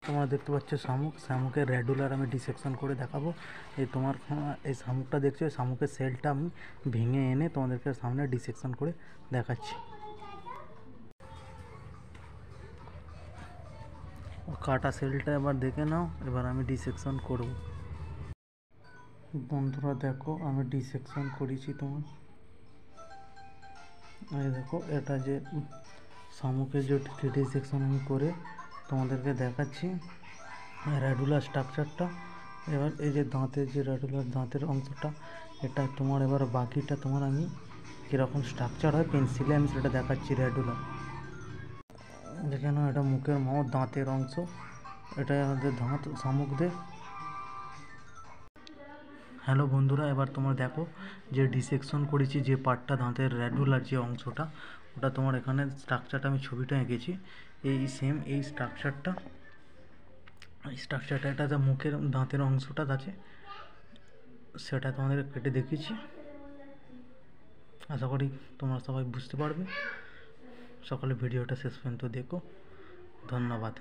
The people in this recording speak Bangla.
তোমরা দেখতে পাচ্ছ শামুক, শামুকের রেডুলার আমি ডিসেকশন করে দেখাবো। এই তোমার এই শামুকটা দেখছো, এই শামুকের সেলটা আমি ভেঙে এনে তোমাদেরকে সামনে ডিসেকশন করে দেখাচ্ছি। কাটা সেলটা এবার দেখে নাও, এবার আমি ডিসেকশন করব। বন্ধুরা দেখো আমি ডিসেকশন করেছি তোমার, এই দেখো এটা যে শামুকের যে ডিসেকশন আমি করে তোমাদেরকে দেখাচ্ছি রেডুলার স্ট্রাকচারটা। এবার এই যে দাঁতের যে রেডুলার দাঁতের অংশটা, এটা তোমার এবার বাকিটা তোমার আমি কীরকম স্ট্রাকচার হয় পেন্সিলে আমি সেটা দেখাচ্ছি। রেডুলার দেখে নাও, এটা মুখের দাঁতের অংশ, এটাই আমাদের দাঁত শামুকদের। হ্যালো বন্ধুরা, এবার তোমরা দেখো যে ডিসেকশন করেছি যে পার্টটা দাঁতের রেডুলার যে অংশটা, ওটা তোমার এখানে স্ট্রাকচারটা আমি ছবিটা এঁকেছি। এই সেম এই স্ট্রাকচারটা এটা যা মুখের দাঁতের অংশটা আছে সেটা তোমাদের কেটে দেখিয়েছি। আশা করি তোমরা সবাই বুঝতে পারবে। সকলে ভিডিওটা শেষ পর্যন্ত দেখো। ধন্যবাদ।